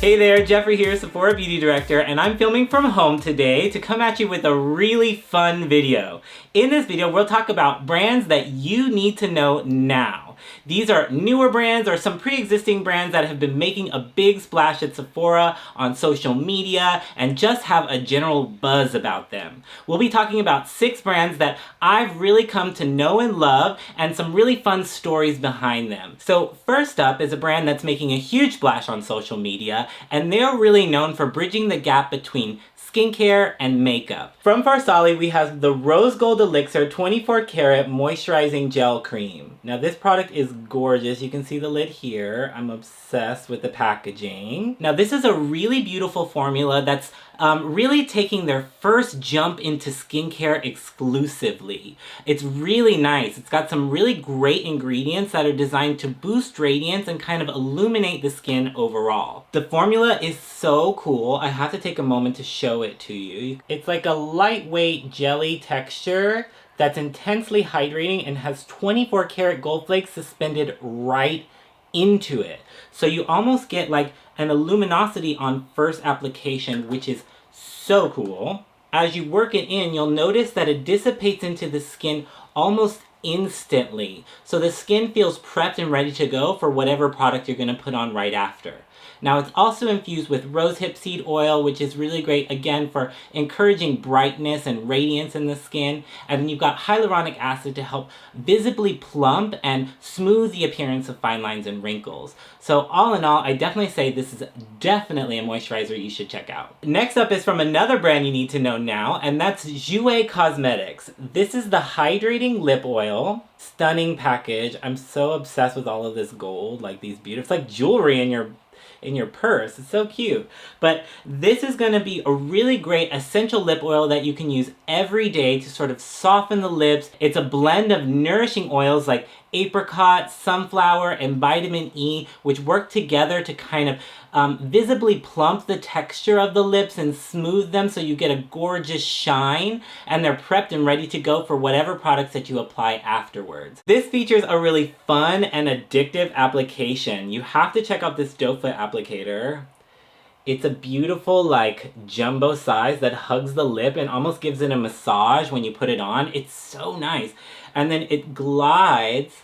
Hey there, Jeffrey here, Sephora Beauty Director, and I'm filming from home today to come at you with a really fun video. In this video, we'll talk about brands that you need to know now. These are newer brands or some pre-existing brands that have been making a big splash at Sephora on social media and just have a general buzz about them. We'll be talking about 6 brands that I've really come to know and love and some really fun stories behind them. So first up is a brand that's making a huge splash on social media, and they're really known for bridging the gap between skincare and makeup. From Farsali, we have the Rose Gold Elixir 24 Karat Moisturizing Gel Cream. Now this product is gorgeous. You can see the lid here. I'm obsessed with the packaging. Now this is a really beautiful formula that's really taking their first jump into skincare exclusively. It's really nice. It's got some really great ingredients that are designed to boost radiance and kind of illuminate the skin overall. The formula is so cool. I have to take a moment to show it to you. It's like a lightweight jelly texture that's intensely hydrating and has 24 karat gold flakes suspended right into it. So you almost get like an luminosity on first application, which is so cool. As you work it in, you'll notice that it dissipates into the skin almost instantly. So the skin feels prepped and ready to go for whatever product you're going to put on right after. Now it's also infused with rosehip seed oil, which is really great, again, for encouraging brightness and radiance in the skin. And then you've got hyaluronic acid to help visibly plump and smooth the appearance of fine lines and wrinkles. So all in all, I definitely say this is definitely a moisturizer you should check out. Next up is from another brand you need to know now, and that's JOUER Cosmetics. This is the Hydrating Lip Oil. Stunning package. I'm so obsessed with all of this gold, like these beautiful, it's like jewelry in your purse. It's so cute. But this is going to be a really great essential lip oil that you can use every day to sort of soften the lips. It's a blend of nourishing oils like apricot, sunflower, and vitamin E, which work together to kind of visibly plump the texture of the lips and smooth them so you get a gorgeous shine, and they're prepped and ready to go for whatever products that you apply afterwards. This features a really fun and addictive application. You have to check out this doe foot applicator. It's a beautiful, like, jumbo size that hugs the lip and almost gives it a massage when you put it on. It's so nice. And then it glides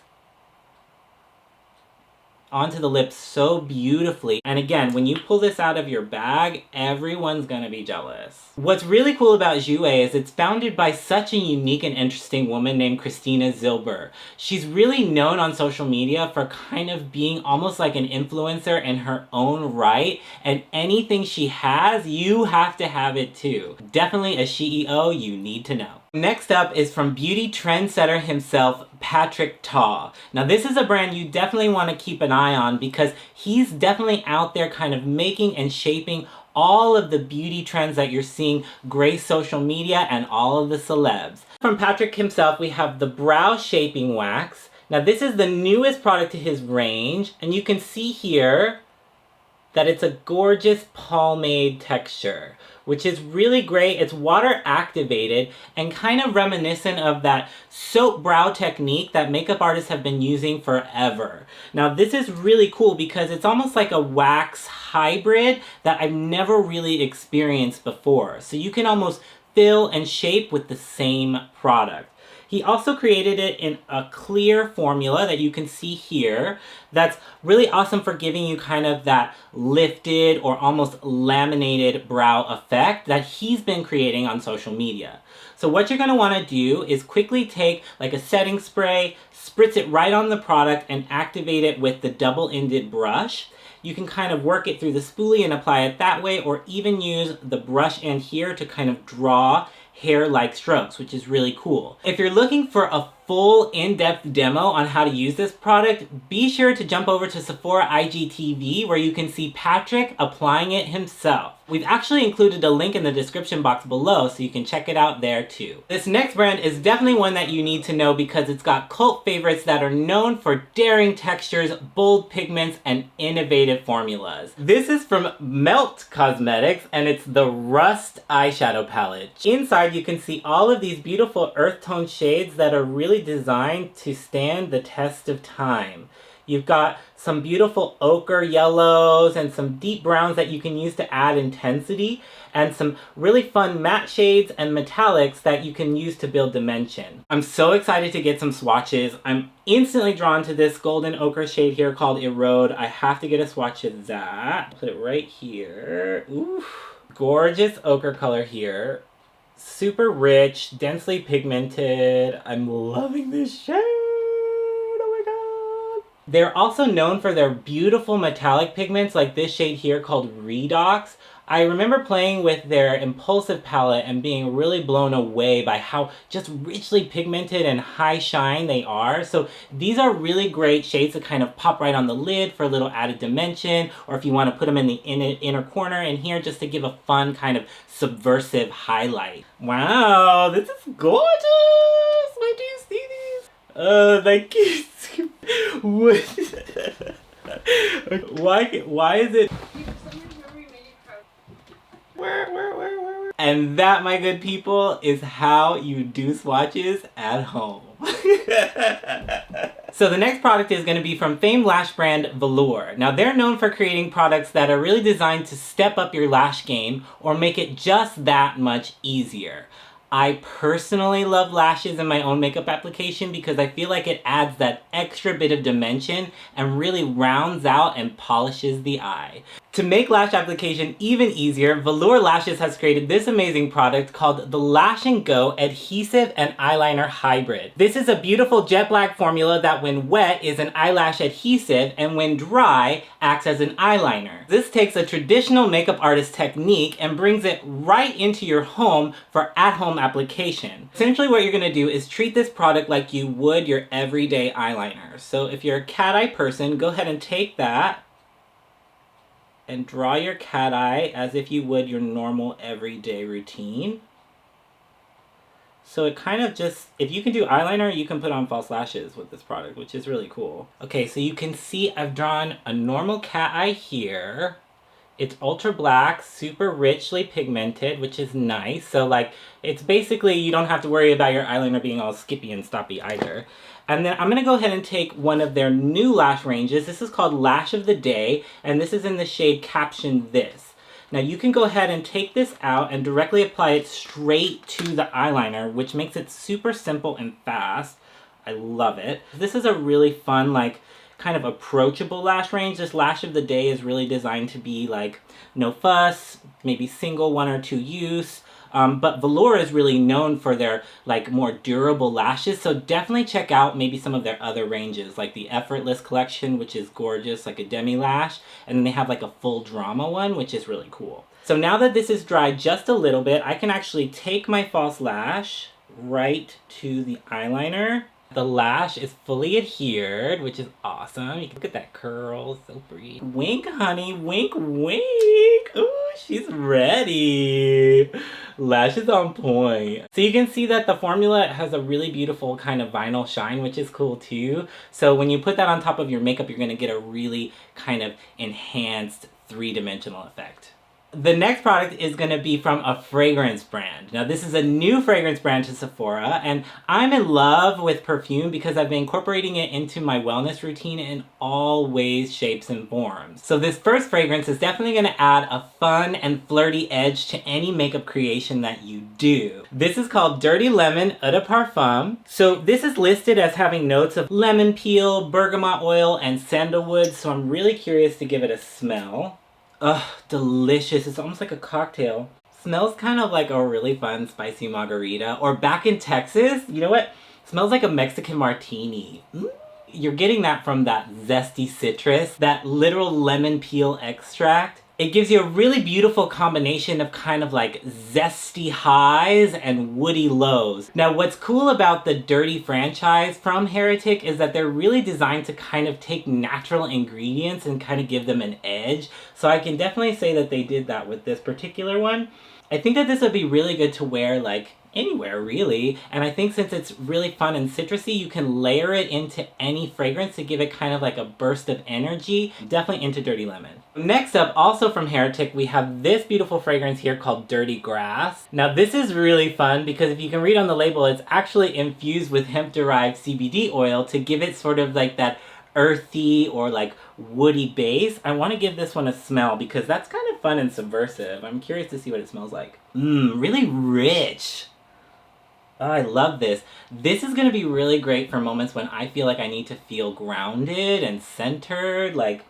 onto the lips so beautifully. And again, when you pull this out of your bag, everyone's gonna be jealous. What's really cool about JOUER is it's founded by such a unique and interesting woman named Christina Zilber. She's really known on social media for kind of being almost like an influencer in her own right, and anything she has, you have to have it too. Definitely a CEO you need to know. Next up is from beauty trendsetter himself, Patrick Ta. Now this is a brand you definitely want to keep an eye on because he's definitely out there kind of making and shaping all of the beauty trends that you're seeing grace social media and all of the celebs. From Patrick himself, we have the Brow Shaping Wax. Now this is the newest product to his range, and you can see here that it's a gorgeous pomade texture, which is really great. It's water activated and kind of reminiscent of that soap brow technique that makeup artists have been using forever. Now this is really cool because it's almost like a wax hybrid that I've never really experienced before. So you can almost fill and shape with the same product. He also created it in a clear formula that you can see here that's really awesome for giving you kind of that lifted or almost laminated brow effect that he's been creating on social media. So what you're going to want to do is quickly take like a setting spray, spritz it right on the product, and activate it with the double-ended brush. You can kind of work it through the spoolie and apply it that way, or even use the brush end here to kind of draw hair-like strokes, which is really cool. If you're looking for a full in-depth demo on how to use this product, be sure to jump over to Sephora IGTV where you can see Patrick applying it himself. We've actually included a link in the description box below so you can check it out there too. This next brand is definitely one that you need to know because it's got cult favorites that are known for daring textures, bold pigments, and innovative formulas. This is from Melt Cosmetics, and it's the Rust eyeshadow palette. Inside you can see all of these beautiful earth tone shades that are really designed to stand the test of time. You've got some beautiful ochre yellows and some deep browns that you can use to add intensity, and some really fun matte shades and metallics that you can use to build dimension. I'm so excited to get some swatches. I'm instantly drawn to this golden ochre shade here called Erode. I have to get a swatch of that. Put it right here. Ooh, gorgeous ochre color here. Super rich, densely pigmented. I'm loving this shade. Oh my god. They're also known for their beautiful metallic pigments like this shade here called Redox. I remember playing with their Impulsive palette and being really blown away by how just richly pigmented and high shine they are. So these are really great shades to kind of pop right on the lid for a little added dimension, or if you want to put them in the inner corner in here just to give a fun kind of subversive highlight. Wow, this is gorgeous! Where do you see these? Thank you. Why is it? Where? And that, my good people, is how you do swatches at home. So the next product is going to be from famed lash brand VELOUR. Now they're known for creating products that are really designed to step up your lash game or make it just that much easier. I personally love lashes in my own makeup application because I feel like it adds that extra bit of dimension and really rounds out and polishes the eye. To make lash application even easier, VELOUR Lashes has created this amazing product called the Lash & Go Adhesive and Eyeliner Hybrid. This is a beautiful jet black formula that when wet is an eyelash adhesive and when dry acts as an eyeliner. This takes a traditional makeup artist technique and brings it right into your home for at-home application. Essentially what you're going to do is treat this product like you would your everyday eyeliner. So if you're a cat eye person, go ahead and take that and draw your cat eye as if you would your normal everyday routine. So it kind of just, if you can do eyeliner, you can put on false lashes with this product, which is really cool. Okay, so you can see I've drawn a normal cat eye here. It's ultra black, super richly pigmented, which is nice. So like, it's basically, you don't have to worry about your eyeliner being all skippy and stoppy either. And then I'm going to go ahead and take one of their new lash ranges. This is called Lash of the Day, and this is in the shade Caption This. Now you can go ahead and take this out and directly apply it straight to the eyeliner, which makes it super simple and fast. I love it. This is a really fun, like, kind of approachable lash range. This Lash of the Day is really designed to be like no fuss, maybe single 1 or 2 use. But VELOUR is really known for their like more durable lashes, so definitely check out maybe some of their other ranges, like the Effortless collection, which is gorgeous, like a demi lash, and then they have like a full drama one, which is really cool. So now that this is dried just a little bit, I can actually take my false lash right to the eyeliner. The lash is fully adhered, which is awesome. You can look at that curl, so pretty. Wink, honey, wink, wink. Ooh, she's ready. Lashes on point. So you can see that the formula has a really beautiful kind of vinyl shine, which is cool too. So when you put that on top of your makeup, you're gonna get a really kind of enhanced 3-dimensional effect. The next product is going to be from a fragrance brand. Now this is a new fragrance brand to Sephora, and I'm in love with perfume because I've been incorporating it into my wellness routine in all ways, shapes, and forms. So this first fragrance is definitely going to add a fun and flirty edge to any makeup creation that you do. This is called Dirty Lemon Eau de Parfum. So this is listed as having notes of lemon peel, bergamot oil, and sandalwood, so I'm really curious to give it a smell. Ugh, delicious. It's almost like a cocktail. Smells kind of like a really fun spicy margarita. Or back in Texas, you know what? Smells like a Mexican martini. You're getting that from that zesty citrus, that literal lemon peel extract. It gives you a really beautiful combination of kind of like zesty highs and woody lows. Now what's cool about the Dirty franchise from HERETIC is that they're really designed to kind of take natural ingredients and kind of give them an edge. So I can definitely say that they did that with this particular one. I think that this would be really good to wear like anywhere really, and I think since it's really fun and citrusy, you can layer it into any fragrance to give it kind of like a burst of energy. Definitely into Dirty Lemon. Next up, also from HERETIC, we have this beautiful fragrance here called Dirty Grass. Now this is really fun because if you can read on the label, it's actually infused with hemp-derived CBD oil to give it sort of like that earthy or like woody base, I want to give this one a smell because that's kind of fun and subversive. I'm curious to see what it smells like. Really rich. Oh, I love this. This is going to be really great for moments when I feel like I need to feel grounded and centered. Like,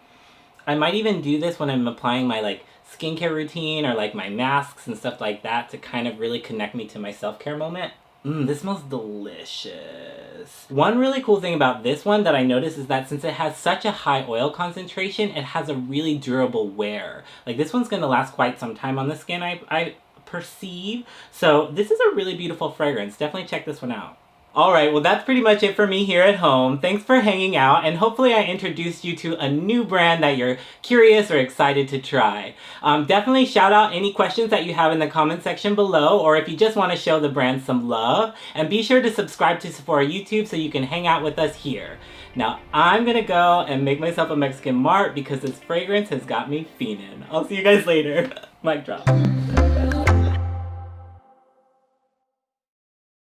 I might even do this when I'm applying my like skincare routine or like my masks and stuff like that to kind of really connect me to my self-care moment. This smells delicious. One really cool thing about this one that I noticed is that since it has such a high oil concentration, it has a really durable wear. Like, this one's gonna last quite some time on the skin, I perceive. So this is a really beautiful fragrance. Definitely check this one out. Alright, well that's pretty much it for me here at home. Thanks for hanging out, and hopefully I introduced you to a new brand that you're curious or excited to try. Definitely shout out any questions that you have in the comment section below, or if you just want to show the brand some love. And be sure to subscribe to Sephora YouTube so you can hang out with us here. Now I'm gonna go and make myself a Mexican mart because this fragrance has got me fiending. I'll see you guys later. Mic drop.